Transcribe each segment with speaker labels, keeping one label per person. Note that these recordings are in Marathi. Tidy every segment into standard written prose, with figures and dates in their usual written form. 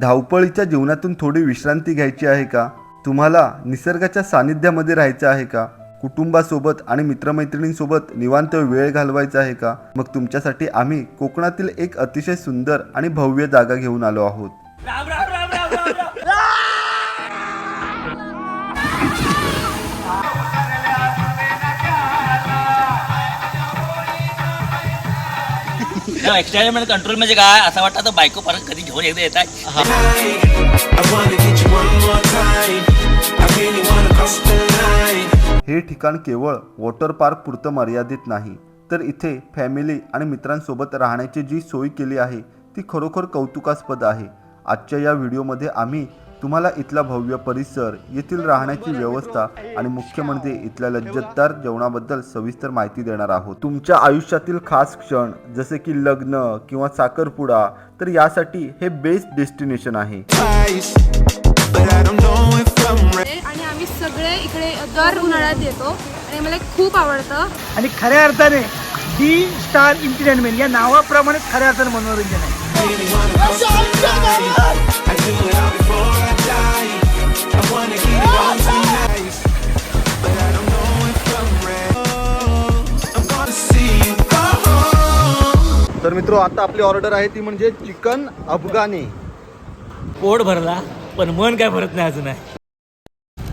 Speaker 1: धावपळीच्या जीवनातून थोडी विश्रांती घ्यायची आहे का? तुम्हाला निसर्गाच्या सानिध्यामध्ये राहायचं आहे का? कुटुंबासोबत आणि मित्रमैत्रिणींसोबत निवांत वेळ घालवायचा आहे का? मग तुमच्यासाठी आम्ही कोकणातील एक अतिशय सुंदर आणि भव्य जागा घेऊन आलो आहोत.
Speaker 2: राम राम राम राम राम राम. एक्सटेरियमेंट कंट्रोल म्हणजे काय असं वाटतं आता बायको परत कधी घेऊन एकदा येत
Speaker 1: हे ठिकाण केवळ वॉटर पार्क पुरतं मर्यादित नाही, तर इथे फॅमिली आणि मित्रांसोबत राहण्याची जी सोय केली आहे ती खरोखर कौतुकास्पद आहे. आजच्या या व्हिडिओमध्ये आम्ही तुम्हाला इथला भव्य परिसर, येथील राहण्याची व्यवस्था आणि मुख्य म्हणजे इथल्या लज्जतदार जेवणाबद्दल सविस्तर माहिती देणार आहोत. तुमच्या आयुष्यातील खास क्षण जसे की लग्न किंवा साखरपुडा, तर यासाठी हे बेस्ट डेस्टिनेशन आहे.
Speaker 3: आणि आम्ही सगळे इकडे दर उन्हाळ्यात येतो आणि मला खूप आवडतं.
Speaker 4: आणि खऱ्या अर्थाने डी स्टार एंटरटेनमेंट या नावाप्रमाणे खऱ्या अर्थाने मनोरंजन आहे.
Speaker 1: तर मित्रो, आता आपली ऑर्डर आहे ती म्हणजे चिकन अफगाणी.
Speaker 2: पोट भरला पण मन काय भरत नाही अजून आहे.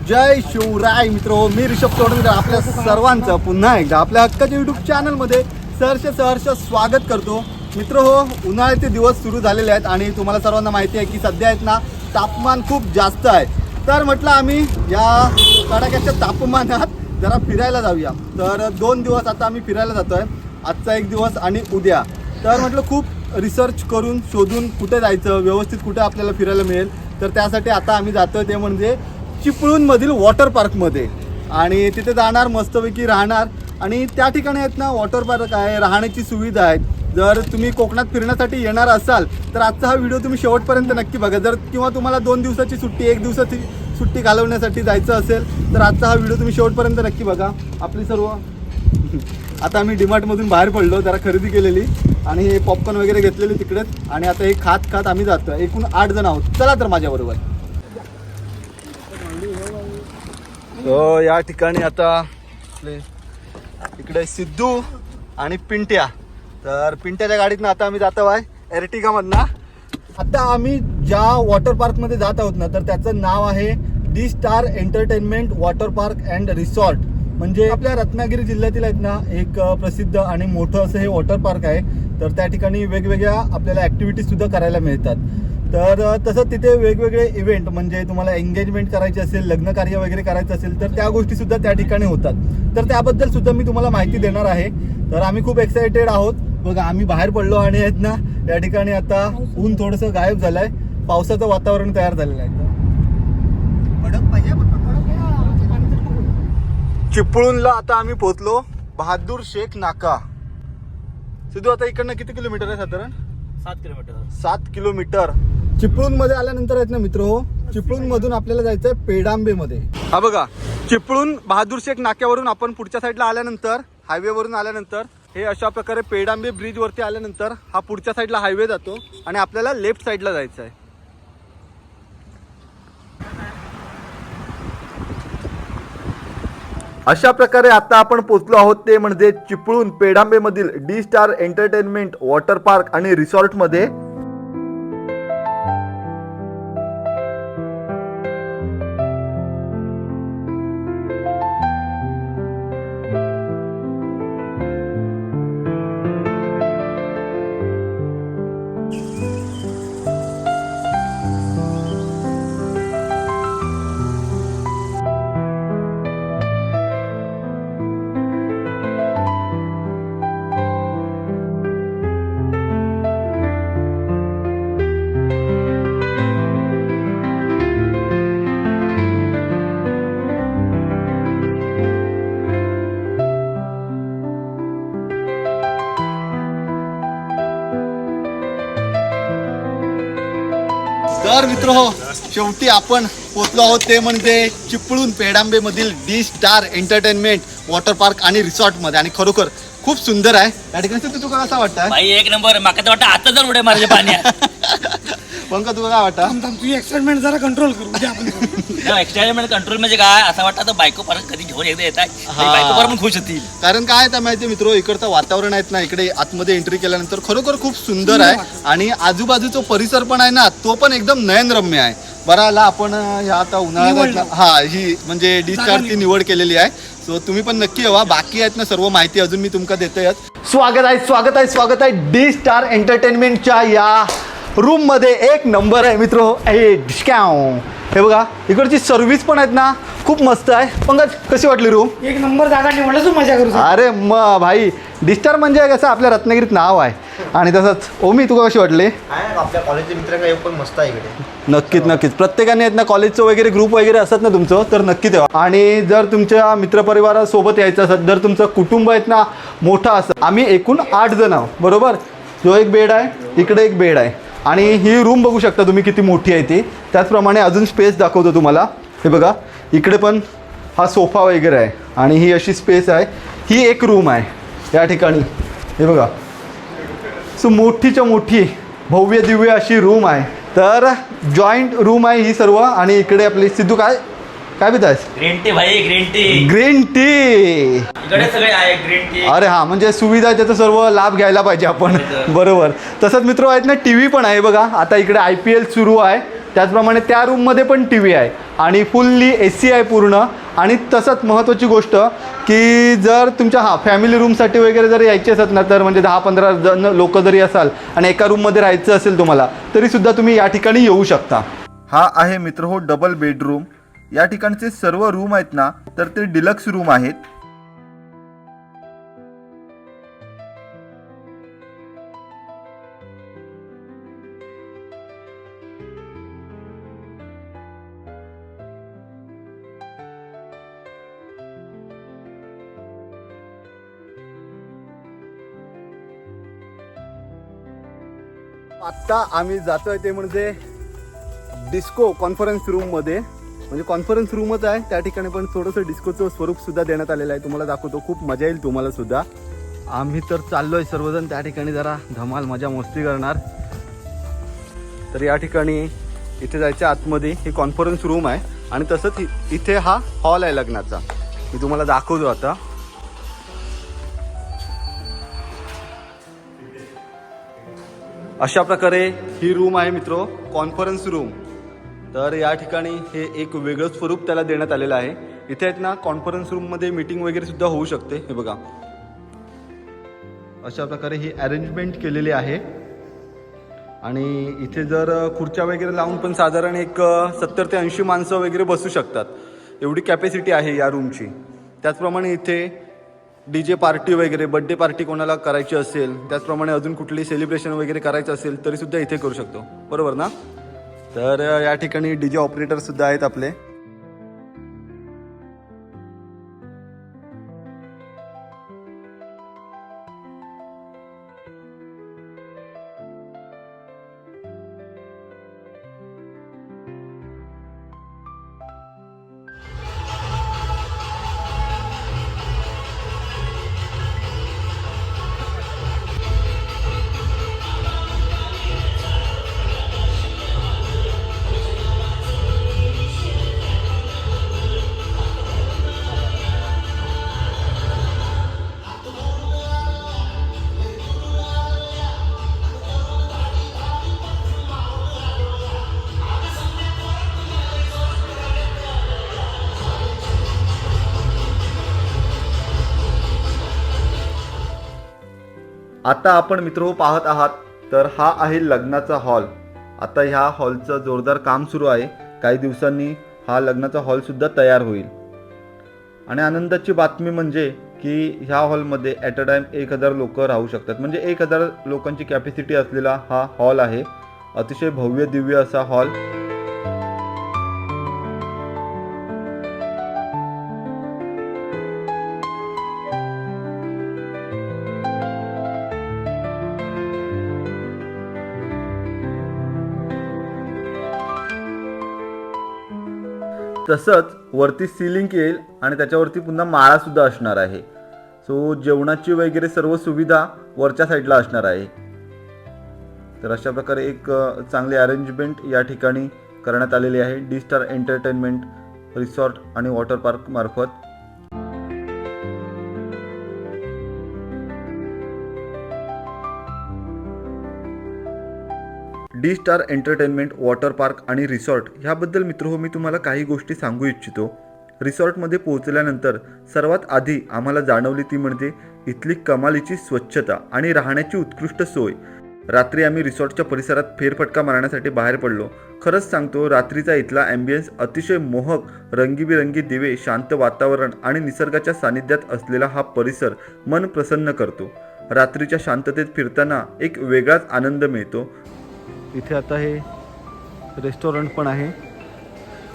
Speaker 1: जय शिवराय मित्रो, मी ऋषभ चौधरी आपल्या सर्वांचं पुन्हा एकदा आपल्या हक्काच्या यूट्यूब चॅनलमध्ये सहर्ष स्वागत करतो. मित्र हो, उन्हाळ्याचे दिवस सुरू झालेले आहेत आणि तुम्हाला सर्वांना माहिती आहे की सध्या आहेत ना तापमान खूप जास्त आहे. तर म्हटलं आम्ही या कडाक्याच्या तापमानात जरा फिरायला जाऊया. तर 2 दिवस आता आम्ही फिरायला जातो आहे, आजचा 1 दिवस आणि उद्या. तर म्हटलं खूप रिसर्च करून शोधून कुठे जायचं, व्यवस्थित कुठे आपल्याला फिरायला मिळेल. तर त्यासाठी आता आम्ही जातो आहे ते म्हणजे चिपळूणमधील वॉटर पार्कमध्ये. आणि तिथे जाणार, मस्तपैकी राहणार. आणि त्या ठिकाणी आहेत ना वॉटर पार्क आहे, राहण्याची सुविधा आहे. जर तुम्ही कोकणात फिरण्यासाठी येणार असाल तर आजचा हा व्हिडिओ तुम्ही शेवटपर्यंत नक्की बघा. जर किंवा तुम्हाला 2 दिवसाची सुट्टी, 1 दिवसाची सुट्टी घालवण्यासाठी जायचं असेल तर आजचा हा व्हिडिओ तुम्ही शेवटपर्यंत नक्की बघा. आपली सर्व आता आम्ही डीमार्टमधून बाहेर पडलो, जरा खरेदी केलेली आणि हे पॉपकॉर्न वगैरे घेतलेले तिकडेच. आणि आता हे खात आम्ही जातो. एकूण 8 जण आहोत. चला तर माझ्याबरोबर. हो, या ठिकाणी आता आपले इकडे सिद्धू आणि पिंट्या. तर पिंट्याच्या गाडीतनं आता आम्ही जातो आहे एर्टिगामधनं. आता आम्ही ज्या वॉटर पार्कमध्ये जात आहोत ना, तर त्याचं नाव आहे D Star Entertainment Water park and resort. म्हणजे आपल्या रत्नागिरी जिल्ह्यातील आहेत ना एक प्रसिद्ध आणि मोठं असं हे वॉटर पार्क आहे. तर त्या ठिकाणी वेगवेगळ्या आपल्याला ॲक्टिव्हिटीज सुद्धा करायला मिळतात. तर तसं तिथे वेगवेगळे इव्हेंट, म्हणजे तुम्हाला एंगेजमेंट करायची असेल, लग्न कार्य वगैरे करायचं असेल तर त्या गोष्टी सुद्धा त्या ठिकाणी होतात. तर त्याबद्दल सुद्धा मी तुम्हाला माहिती देणार आहे. तर आम्ही खूप एक्सायटेड आहोत. बघा, आम्ही बाहेर पडलो आणि आहेत ना या ठिकाणी आता ऊन थोडंसं गायब झालंय, पावसाचं वातावरण तयार झालेलं आहे. चिपळूणला आता आम्ही पोहोचलो, बहादूर शेख नाका. सिद्धू, आता इकडनं किती किलोमीटर आहे साधारण?
Speaker 2: 7 किलोमीटर.
Speaker 1: 7 किलोमीटर. चिपळूणमध्ये आल्यानंतर आहेत ना मित्र हो, चिपळूणमधून आपल्याला जायचं आहे पेडांबेमध्ये. हा बघा, चिपळूण बहादूर शेख नाक्यावरून आपण पुढच्या साईडला आल्यानंतर, हायवेवरून आल्यानंतर हे अशा प्रकारे पेडांबे ब्रिजवरती आल्यानंतर हा पुढच्या साईडला हायवे जातो आणि आपल्याला लेफ्ट साईडला जायचं आहे. अशा प्रकारे आता आपण पोहोचलो आहोत ते म्हणजे चिपळूण पेडांबेमधील D Star Entertainment Water Park आणि रिसॉर्टमध्ये. तर मित्रहो, शेवटी आपण पोहोचलो आहोत ते म्हणजे चिपळूण पेडांबेमधील D Star Entertainment Water Park आणि रिसॉर्टमध्ये. आणि खरोखर खूप सुंदर आहे. या ठिकाणी तुला कसा वाटतं?
Speaker 2: भाई एक नंबर. माका तर वाटतं आता जर उड्या मारायच्या पाण्यात.
Speaker 1: पंकज तुला काय वाटतं?
Speaker 4: तुझी एक्साइटमेंट जरा कंट्रोल करू उद्या आपण.
Speaker 2: एक्स्ट्रा कंट्रोल म्हणजे काय असं वाटतं आता बायको परत कधी घेऊन एकदा येतात बायको परत खुश होतील.
Speaker 1: कारण काय आहे माहिती मित्र, इकडचं वातावरण आहेत ना, इकडे आतमध्ये एंट्री केल्यानंतर खरोखर खूप सुंदर आहे आणि आजूबाजूचा परिसर पण आहे ना, तो पण एकदम नयनरम्य आहे. बरं आला आपण ह्या आता उन्हाळ्यात हा ही म्हणजे डी स्टारची निवड केलेली आहे. सो तुम्ही पण नक्की यावा. बाकी आहेत ना सर्व माहिती अजून मी तुमका देतोय. स्वागत आहे डी स्टार एंटरटेनमेंटच्या या रूम मध्ये. एक नंबर आहे मित्र. हे बघा इकडची सर्व्हिस पण आहेत ना, खूप मस्त आहे. पंकज कशी वाटली रूम?
Speaker 4: एक नंबर जागा निवडलं तू मजा करू.
Speaker 1: अरे भाई डी स्टार म्हणजे कसं आपल्या रत्नागिरीत नाव आहे. आणि तसंच ओमी तुला कशी वाटली?
Speaker 5: आपल्या कॉलेजचे मित्र काही पण मस्त आहे इकडे.
Speaker 1: नक्कीच प्रत्येकाने आहेत ना कॉलेजचं वगैरे ग्रुप वगैरे असतात ना तुमचं, तर नक्की तेव्हा. आणि जर तुमच्या मित्रपरिवारासोबत यायचं असेल, जर तुमचं कुटुंब आहेत ना मोठं असं, आम्ही एकूण 8 जण आहोत बरोबर. जो एक बेड आहे, इकडे एक बेड आहे आणि ही रूम बघू शकता तुम्ही किती मोठी आहे ती. त्याचप्रमाणे अजून स्पेस दाखवतो तुम्हाला. हे बघा इकडे पण हा सोफा वगैरे आहे आणि ही अशी स्पेस आहे. ही एक रूम आहे या ठिकाणी. हे बघा सो मोठीच्या मोठी भव्य दिव्य अशी रूम आहे. तर जॉईंट रूम आहे ही सर्व. आणि इकडे आपली सिद्धू काय पित आहेस?
Speaker 2: ग्रीन टी भाई, ग्रीन टी.
Speaker 1: ग्रीन टी
Speaker 2: इकडे सगळे आहे ग्रीन टी.
Speaker 1: अरे हा म्हणजे सुविधा आहे, त्याचा सर्व लाभ घ्यायला पाहिजे आपण. बरोबर. तसंच मित्र आहेत ना, टी व्ही पण आहे बघा. आता इकडे IPL सुरू आहे. त्याचप्रमाणे त्या रूममध्ये पण टी व्ही आहे आणि फुल्ली AC आहे पूर्ण. आणि तसंच महत्त्वाची गोष्ट की जर तुमच्या फॅमिली रूमसाठी वगैरे जर यायचे असत ना, तर म्हणजे 10-15 जण लोक जरी असाल आणि एका रूममध्ये राहायचं असेल तुम्हाला, तरीसुद्धा तुम्ही या ठिकाणी येऊ शकता. हा आहे मित्र हो डबल बेडरूम. या ठिकाणचे सर्व रूम आहेत ना, तर ते डिलक्स रूम आहेत. आत्ता आम्ही जातोय ते म्हणजे डिस्को कॉन्फरन्स रूममध्ये. म्हणजे कॉन्फरन्स रूमच आहे त्या ठिकाणी, पण थोडंसं डिस्कोचं स्वरूप सुद्धा देण्यात आलेलं आहे. तुम्हाला दाखवतो, खूप मजा येईल तुम्हाला सुद्धा. आम्ही तर चाललोय सर्वजण त्या ठिकाणी, जरा धमाल मजा मस्ती करणार. तर या ठिकाणी इथे जायचं आतमध्ये. ही कॉन्फरन्स रूम आहे आणि तसंच इथे हा हॉल आहे लग्नाचा. मी तुम्हाला दाखवतो आता. अशा प्रकारे ही रूम आहे मित्रो, कॉन्फरन्स रूम. तर या ठिकाणी हे एक वेगळं स्वरूप त्याला देण्यात आलेलं आहे. इथे आहेत ना कॉन्फरन्स रूममध्ये मीटिंग वगैरे सुद्धा होऊ शकते. हे बघा अशा प्रकारे ही अरेंजमेंट केलेली आहे. आणि इथे जर खुर्च्या वगैरे लावून पण साधारण एक 70 ते 80 माणसं वगैरे बसू शकतात, एवढी कॅपॅसिटी आहे या रूमची. त्याचप्रमाणे इथे DJ पार्टी वगैरे, बड्डे पार्टी कोणाला करायची असेल, त्याचप्रमाणे अजून कुठली सेलिब्रेशन वगैरे करायचं असेल तरीसुद्धा इथे करू शकतो. बरोबर ना? तर या ठिकाणी DJ ऑपरेटर सुद्धा आहेत आपले. आता आपण मित्र पाहत आहात तर हा आहे लग्नाचा हॉल. आता ह्या हॉलचं जोरदार काम सुरू आहे. काही दिवसांनी हा लग्नाचा हॉलसुद्धा तयार होईल. आणि आनंदाची बातमी म्हणजे की ह्या हॉलमध्ये ॲट अ टाईम 1000 लोक राहू शकतात. म्हणजे 1000 लोकांची कॅपॅसिटी असलेला हा हॉल आहे. अतिशय भव्य दिव्य असा हॉल. तसंच वरती सिलिंग येईल आणि त्याच्यावरती पुन्हा माळा सुद्धा असणार आहे. सो जेवणाची वगैरे सर्व सुविधा वरच्या साईडला असणार आहे. तर अशा प्रकारे एक चांगली अरेंजमेंट या ठिकाणी करण्यात आलेली आहे डी स्टार एंटरटेनमेंट रिसॉर्ट आणि वॉटर पार्क मार्फत. D Star Entertainment Water Park आणि रिसॉर्ट ह्याबद्दल मित्रहो मी तुम्हाला काही गोष्टी सांगू इच्छितो. रिसॉर्टमध्ये पोहोचल्यानंतर सर्वात आधी आम्हाला जाणवली ती म्हणजे इथली कमालीची स्वच्छता आणि राहण्याची उत्कृष्ट सोय. रात्री आम्ही रिसॉर्टच्या परिसरात फेरफटका मारण्यासाठी बाहेर पडलो. खरंच सांगतो, रात्रीचा इथला ॲम्बियन्स अतिशय मोहक, रंगीबिरंगी दिवे, शांत वातावरण आणि निसर्गाच्या सानिध्यात असलेला हा परिसर मन प्रसन्न करतो. रात्रीच्या शांततेत फिरताना एक वेगळाच आनंद मिळतो. इथे आता हे रेस्टॉरंट पण आहे.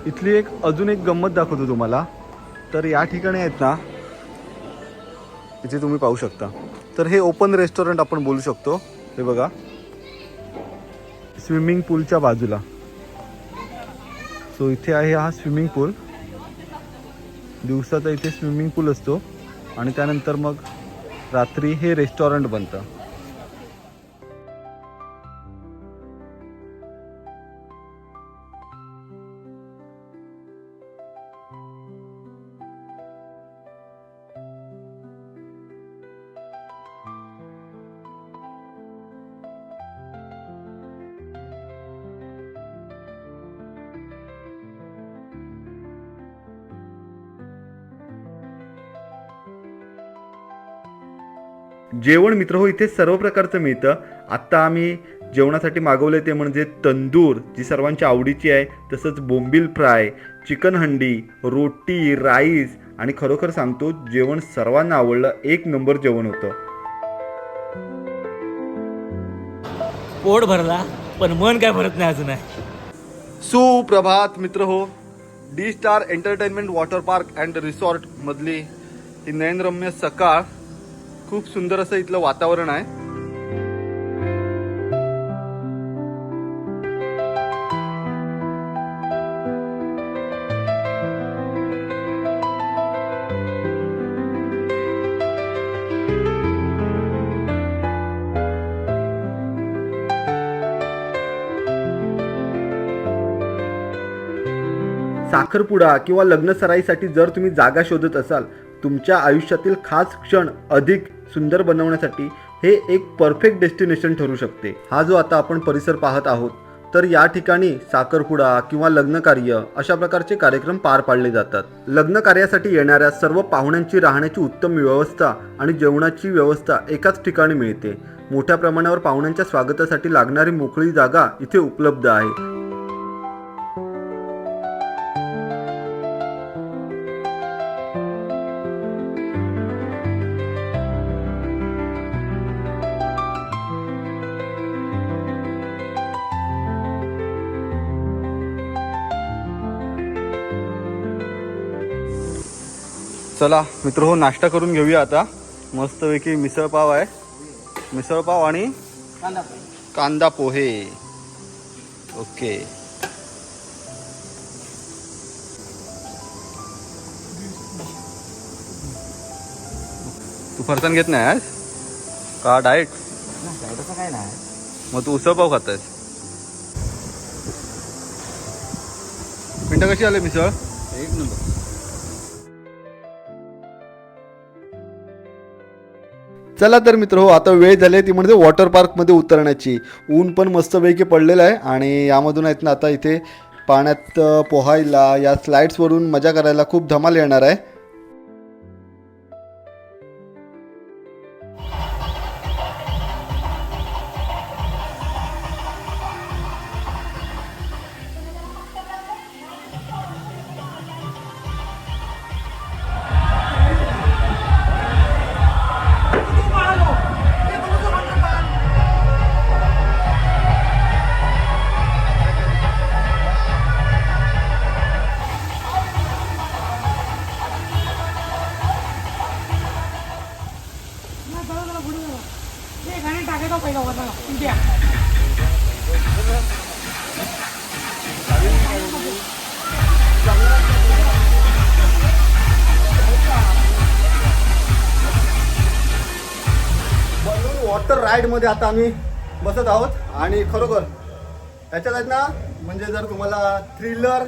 Speaker 1: इथली एक अजून एक गंमत दाखवतो तुम्हाला. तर या ठिकाणी आहेत ना, इथे तुम्ही पाहू शकता. तर हे ओपन रेस्टॉरंट आपण बोलू शकतो. हे बघा, स्विमिंग पूलच्या बाजूला. सो इथे आहे हा स्विमिंग पूल. दिवसाचा इथे स्विमिंग पूल असतो आणि त्यानंतर मग रात्री हे रेस्टॉरंट बनतं. जेवण मित्रहो इथे सर्व प्रकारचं मिळतं. आत्ता आम्ही जेवणासाठी मागवले ते म्हणजे तंदूर, जी सर्वांच्या आवडीची आहे. तसंच बोंबील फ्राय, चिकन हंडी, रोटी, राईस आणि खरोखर सांगतो जेवण सर्वांना आवडलं. एक नंबर जेवण होतं.
Speaker 2: पोट भरला पण मन काय भरत नाही अजून आहे.
Speaker 1: सुप्रभात मित्रहो. D Star Entertainment Water park and resort मधली ही नयनरम्य सकाळ. खूप सुंदर असं इथलं वातावरण आहे. साखरपुडा किंवा लग्नसराईसाठी जर तुम्ही जागा शोधत असाल, तुमच्या आयुष्यातील खास क्षण अधिक सुंदर बनवण्यासाठी हे एक परफेक्ट डेस्टिनेशन ठरू शकते. हा जो आता आपण परिसर पाहत आहोत, तर या ठिकाणी साखरपुडा किंवा लग्नकार्य अशा प्रकारचे कार्यक्रम पार पाडले जातात. लग्न कार्यासाठी येणाऱ्या सर्व पाहुण्यांची राहण्याची उत्तम व्यवस्था आणि जेवणाची व्यवस्था एकाच ठिकाणी मिळते. मोठ्या प्रमाणावर पाहुण्यांच्या स्वागतासाठी लागणारी मोकळी जागा इथे उपलब्ध आहे. चला मित्रहो, नाश्ता करून घेऊया आता. मस्तपैकी मिसळपाव आहे. मिसळपाव आणि कांदा पोहे. ओके. तू फरसाण घेत नाही आज का? डाएट
Speaker 5: काय नाही.
Speaker 1: मग तू उसळपाव खातायस. मिनटं कशी आले मिसळ?
Speaker 5: एक नंबर.
Speaker 1: चला तर मित्र आता वेळ झाली ती म्हणजे वॉटर पार्कमध्ये उतरण्याची. ऊन पण मस्तपैकी पडलेलं आहे आणि यामधून आहेत ना आता इथे पाण्यात पोहायला, या स्लाइड्सवरून मजा करायला खूप धमाल येणार आहे. वॉटर राईडमध्ये आता आम्ही बसत आहोत आणि खरोखर याच्यात आहेत ना म्हणजे जर तुम्हाला थ्रिलर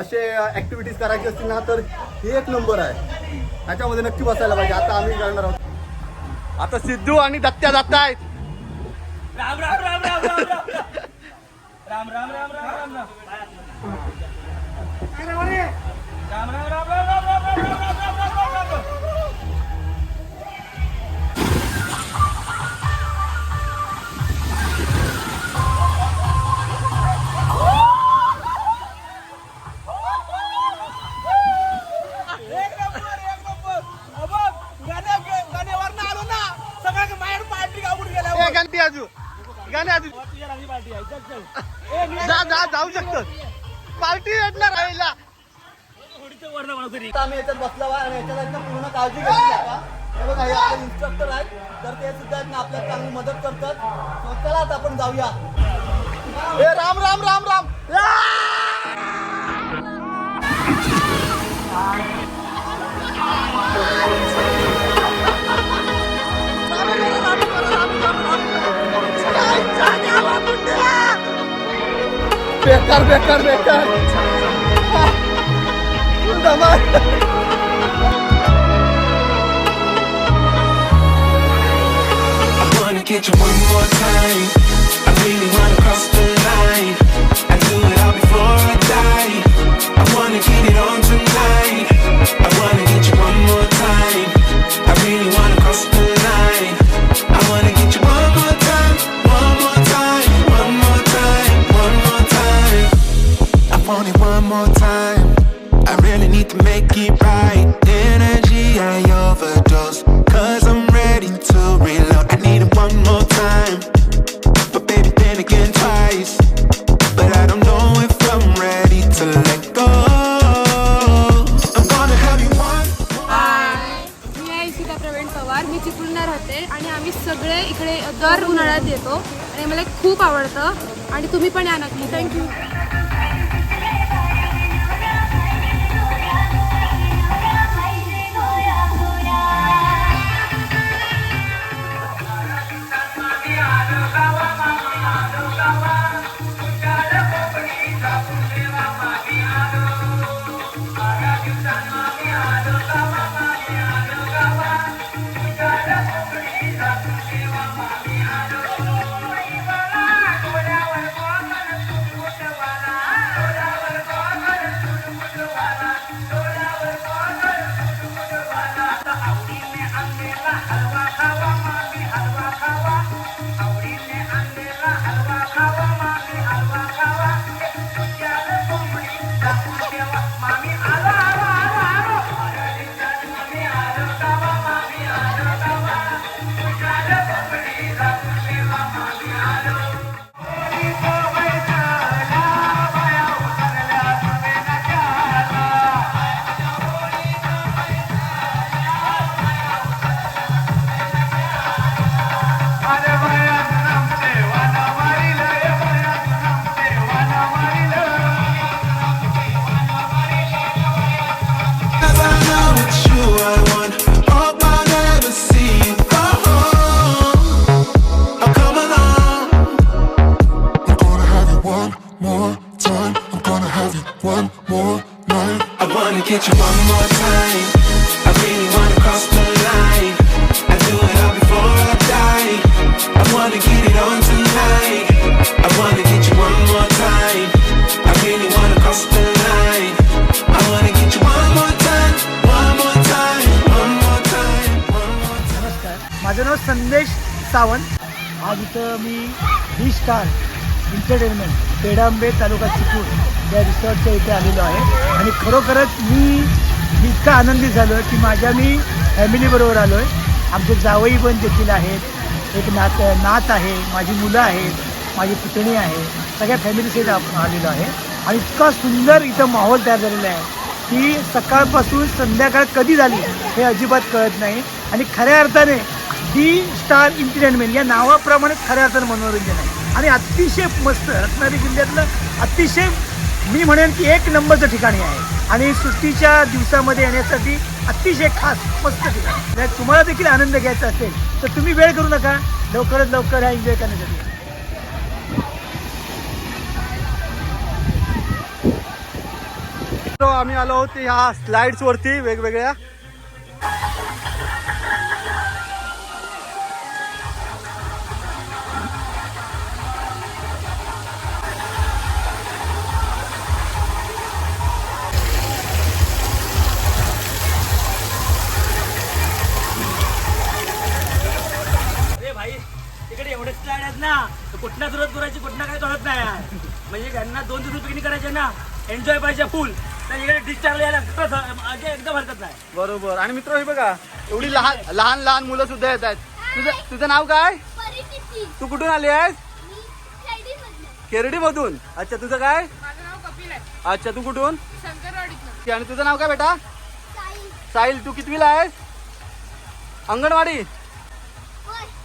Speaker 1: असे ॲक्टिव्हिटीज करायचे असतील ना तर हे एक नंबर आहे. ह्याच्यामध्ये नक्की बसायला पाहिजे. आता आम्ही करणार आहोत. आता सिद्धू आणि दत्त्या जात आहेत.
Speaker 2: राम राम राम राम राम राम राम राम राम राम राम राम
Speaker 1: जाऊ शकतो पार्टी भेटणार राहिला. आम्ही याच्यात बसला आणि याच्यात पूर्ण काळजी घेतली. आता हे बघा हे आपले इन्स्ट्रक्टर आहेत तर ते सुद्धा आहेत ना आपल्याला चांगली मदत करतात. चला आता आपण जाऊया. हे राम राम राम राम बेकार बेकार बेकार
Speaker 6: Get you one more time. I really wanna cross the line. I do it all before I die. I wanna get it on tonight. I wanna get you one more time. I really wanna cross the line. I wanna get you one more time, one more time, one more time, one more time. I want it one more time. I really need to make it right. Energy I overdose, 'cause I'm ready to reload. I need it one more time, but baby then again twice. But I don't know if I'm ready to let go. I'm gonna have you one.
Speaker 3: मी आहे इशिता प्रवीण पवार. मी चिपळूणला राहते आणि आम्ही सगळे इकडे दर उन्हाळ्यात येतो आणि मला खूप आवडतं आणि तुम्ही पण या नक्की. Thank you.
Speaker 6: Get you one more time. I really wanna cross the line. I do it all before I die. I wanna get it on tonight. I wanna get you one more time. I really wanna cross the line. I wanna get you one more time, one more time, one more time, one more time.
Speaker 4: नमस्कार, माझं नाव संदेश सावंत. आज इथं मी डी स्टार एंटरटेनमेंट पेडांबे तालुका चिपळूण या रिसॉर्टच्या इथे आलेलो आहे आणि खरोखरच मी इतका आनंदित झालो आहे की मी फॅमिलीबरोबर आलो आहे. आमचे जावई पण देखील आहेत, एक नात आहे, माझी मुलं आहेत, माझी पुतणी आहे, सगळ्या फॅमिलीसहित आलेलो आहे आणि इतका सुंदर इथं माहोल तयार झालेला आहे की सकाळपासून संध्याकाळ कधी झाली हे अजिबात कळत नाही आणि खऱ्या अर्थाने डी स्टार एंटरटेनमेंट या नावाप्रमाणे खऱ्या अर्थाने मनोरंजन आहे आणि अतिशय मस्त रत्नागिरी जिल्ह्यातलं अतिशय मी म्हणेन की एक नंबरचं ठिकाणी आहे आणि सुट्टीच्या दिवसामध्ये येण्यासाठी अतिशय खास मस्त ठिकाण. तुम्हाला देखील आनंद घ्यायचा असेल तर तुम्ही वेळ करू नका, लवकरात लवकर हा एन्जॉय करण्यासाठी.
Speaker 1: आम्ही आलो आहोत ह्या स्लाइड्स वरती वेगवेगळ्या.
Speaker 2: अरे भाई तिकडे एवढे स्लाइड आहेत ना, तर कुठला सुरुवात करायची कुठला काय कळत नाही यार. म्हणजे त्यांना 2 दिवस पिकनिक करायचे ना, एन्जॉय पाहिजे फुल, तर इकडे डिस्चार्ज यायला एकदम हरकत नाही.
Speaker 1: बरोबर. आणि मित्र हे बघा एवढी लहान लहान लहान मुलं सुद्धा येत आहेत. तुझं नाव काय? तू कुठून आली आहेस? केरडी मधून. अच्छा तुझं काय?
Speaker 3: माझं नाव कपिल आहे,
Speaker 1: अच्छा तू कुठून?
Speaker 3: शंकरवाडीतनं.
Speaker 1: आणि तुझं नाव काय बेटा? साहिल. तू कितवीला आहेस? अंगणवाडी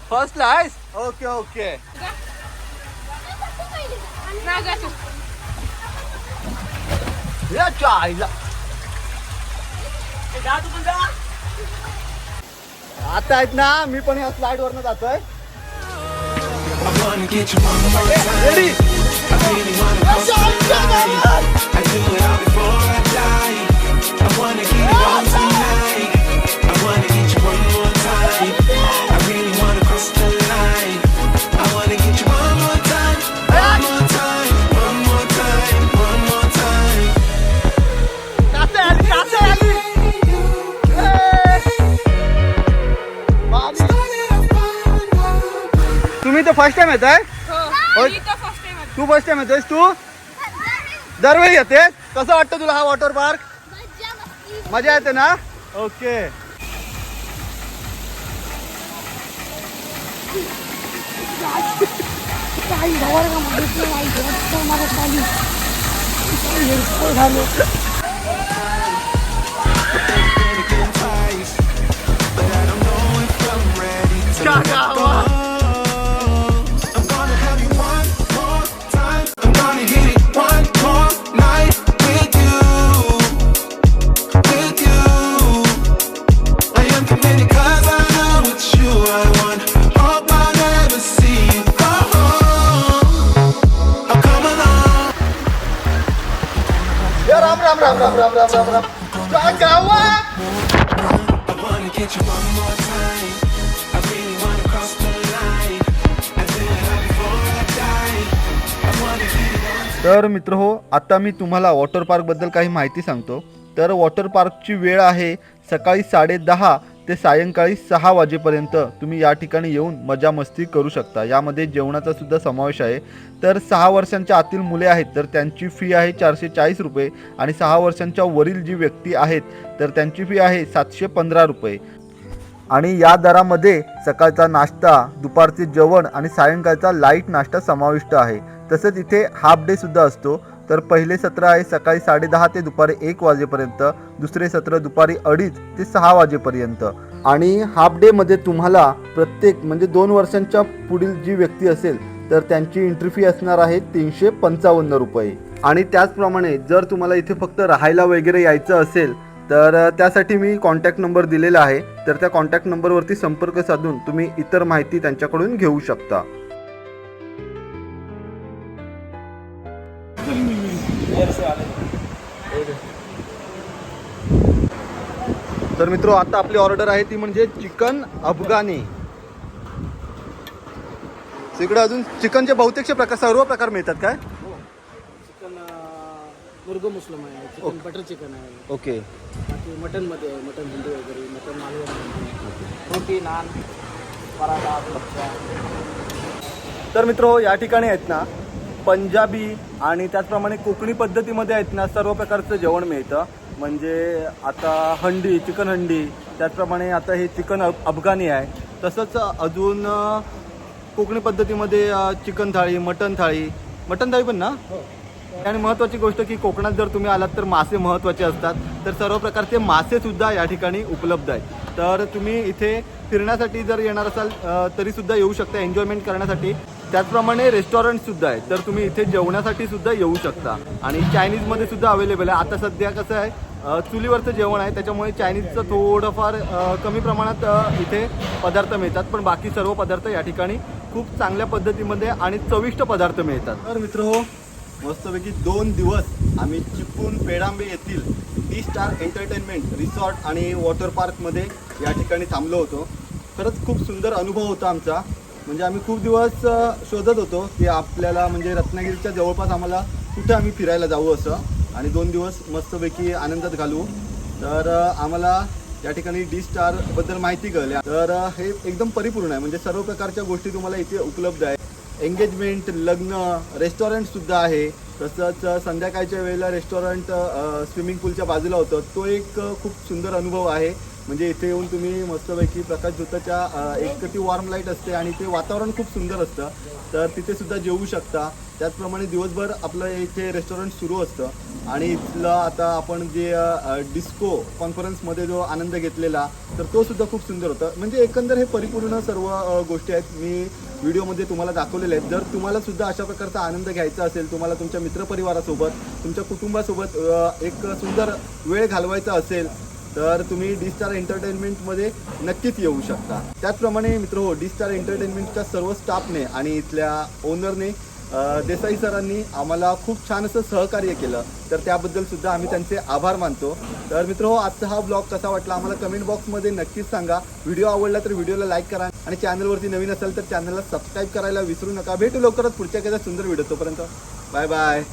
Speaker 1: फर्स्टला आहेस? Okay okay.
Speaker 3: नागाचं.
Speaker 1: याच्या आईला.
Speaker 2: ए, जा तू पण जा.
Speaker 1: आता आहेत ना मी पण या स्लाइड वरनं जातोय.
Speaker 6: I wanna get you one more time.
Speaker 1: Ready.
Speaker 6: I really wanna cross the line. I do it all before I die. I wanna get it on tonight. I wanna get you one more time. I really wanna cross the line. I wanna get you one more time. One more time. One more time. One more time.
Speaker 1: कासे आली, कासे आली. तुम्ही तर फर्स्ट टाइम येत आहे?
Speaker 3: हो, मी तर फर्स्ट टाइम आहे.
Speaker 1: तू फर्स्ट टाइम येतोयस? तू दरवेळी येते? कसं वाटतं तुला हा वॉटर पार्क? मजा येते ना? Okay.
Speaker 6: But I don't know if I'm ready to let go. I'm gonna have you one more time. I'm gonna hit it one more night with you. With you. I am committed 'cause I know it's you I want. Hope I never see you go home. I'll come along.
Speaker 1: Ram Ram Ram Ram Ram Ram Ram Ram. काय गावा?
Speaker 6: I wanna get you one more time. I really wanna cross the line. I do it all before I die. I wanna get it on.
Speaker 1: तर मित्र हो, आता मी तुम्हाला वॉटर पार्क बद्दल काही माहिती सांगतो. तर वॉटर पार्कची वेळ आहे सकाळी 10:30 ते सायंकाळी 6 वाजेपर्यंत तुम्ही या ठिकाणी येऊन मजा मस्ती करू शकता. यामध्ये जेवणाचा सुद्धा समावेश आहे. तर 6 वर्षांच्या आतील मुले आहेत तर त्यांची फी आहे 440 रुपये आणि 6 वर्षांच्या वरील जी व्यक्ती आहेत तर त्यांची फी आहे 715 रुपये. आणि या दरामध्ये सकाळचा नाश्ता, दुपारचे जेवण आणि सायंकाळचा लाईट नाश्ता समाविष्ट आहे. तसंच इथे हाफ डे सुद्धा असतो. तर पहिले सत्र आहे सकाळी 10:30 ते दुपारी 1 वाजेपर्यंत, दुसरे सत्र दुपारी 2:30 ते 6 वाजेपर्यंत. आणि हाफ डेमध्ये तुम्हाला प्रत्येक म्हणजे 2 वर्षांच्या पुढील जी व्यक्ती असेल तर त्यांची एंट्री फी असणार आहे 355 रुपये. आणि त्याचप्रमाणे जर तुम्हाला इथे फक्त राहायला वगैरे यायचं असेल तर त्यासाठी मी कॉन्टॅक्ट नंबर दिलेला आहे. तर त्या कॉन्टॅक्ट नंबरवरती संपर्क साधून तुम्ही इतर माहिती त्यांच्याकडून घेऊ शकता. तर मित्रो आता आपली ऑर्डर आहे ती म्हणजे चिकन अफगाणी. इकडे अजून चिकनचे बहुतेकचे प्रकार सर्व प्रकार मिळतात काय?
Speaker 7: चिकन मुर्गो मुस्लिम आहे, चिकन बटर चिकन आहे,
Speaker 1: ओके.
Speaker 7: बाकी मटनमध्ये आहे, मटन हिंदी वगैरे, मटन मालवण, रोटी, नान, पराठा, कुलचा.
Speaker 1: तर मित्रो या ठिकाणी आहेत ना पंजाबी आणि त्याचप्रमाणे कोकणी पद्धतीमध्ये आहेत ना सर्व प्रकारचं जेवण मिळतं. म्हणजे आता हंडी, चिकन हंडी, त्याचप्रमाणे आता हे चिकन अफगाणी आहे. तसंच अजून कोकणी पद्धतीमध्ये चिकन थाळी, मटन थाळी पण ना. आणि महत्त्वाची गोष्ट की कोकणात जर तुम्ही आलात तर मासे महत्त्वाचे असतात. तर सर्व प्रकारचे मासेसुद्धा या ठिकाणी उपलब्ध आहेत. तर तुम्ही इथे फिरण्यासाठी जर येणार असाल तरीसुद्धा येऊ शकता, एन्जॉयमेंट करण्यासाठी. त्याचप्रमाणे रेस्टॉरंटसुद्धा आहे तर तुम्ही इथे जेवणासाठी सुद्धा येऊ शकता. आणि चायनीजमध्ये सुद्धा अवेलेबल आहे. आता सध्या कसं आहे चुलीवरचं जेवण आहे त्याच्यामुळे चायनीजचं थोडंफार कमी प्रमाणात इथे पदार्थ मिळतात. पण बाकी सर्व पदार्थ या ठिकाणी खूप चांगल्या पद्धतीमध्ये आणि चविष्ट पदार्थ मिळतात. तर मित्र हो मस्तपैकी 2 दिवस आम्ही चिपळूण पेडांबे येथील डी स्टार एंटरटेनमेंट रिसॉर्ट आणि वॉटर पार्कमध्ये या ठिकाणी थांबलो होतो. खरंच खूप सुंदर अनुभव होता आमचा. म्हणजे आम्ही खूप दिवस शोधत होतो की आपल्याला म्हणजे रत्नागिरीच्या जवळपास आम्हाला कुठे आम्ही फिरायला जाऊ असं, आणि 2 दिवस मस्तपैकी आनंदात घालवू. तर आम्हाला या ठिकाणी डी स्टारबद्दल माहिती कळल्या. तर हे एकदम परिपूर्ण आहे, म्हणजे सर्व प्रकारच्या गोष्टी तुम्हाला इथे उपलब्ध आहे. एंगेजमेंट, लग्न, रेस्टॉरंटसुद्धा आहे. तसंच संध्याकाळच्या वेळेला रेस्टॉरंट स्विमिंग पूलच्या बाजूला होतं. तो एक खूप सुंदर अनुभव आहे. म्हणजे इथे येऊन तुम्ही मस्तपैकी प्रकाशझोताच्या एक ती वॉर्म लाईट असते आणि ते वातावरण खूप सुंदर असतं, तर तिथे सुद्धा जेवू शकता. त्याचप्रमाणे दिवसभर आपलं इथे रेस्टॉरंट सुरू असतं. आणि इथलं आता आपण जे डिस्को कॉन्फरन्समध्ये जो आनंद घेतलेला, तर तो सुद्धा खूप सुंदर होता. म्हणजे एकंदर हे परिपूर्ण सर्व गोष्टी आहेत मी व्हिडिओमध्ये तुम्हाला दाखवलेले आहेत. जर तुम्हाला सुद्धा अशा प्रकारचा आनंद घ्यायचा असेल, तुम्हाला तुमच्या मित्रपरिवारासोबत, तुमच्या कुटुंबासोबत एक सुंदर वेळ घालवायचा असेल, तर तुम्ही डी स्टार एंटरटेनमेंटमध्ये नक्कीच येऊ शकता. त्याचप्रमाणे मित्र डी स्टार एंटरटेनमेंटच्या सर्व स्टाफने आणि इथल्या ओनरने देसाई सरांनी आम्हाला खूप छान असं सहकार्य केलं, तर त्याबद्दल सुद्धा आम्ही त्यांचे आभार मानतो. तर मित्र आजचा हा ब्लॉग कसा वाटला आम्हाला कमेंट बॉक्समध्ये नक्कीच सांगा. व्हिडिओ आवडला तर व्हिडिओला लाईक करा आणि चॅनलवरती नवीन असेल तर चॅनलला सबस्क्राईब करायला विसरू नका. भेटू लवकरच पुढच्या एखाद्या सुंदर व्हिडिओ. तोपर्यंत बाय बाय.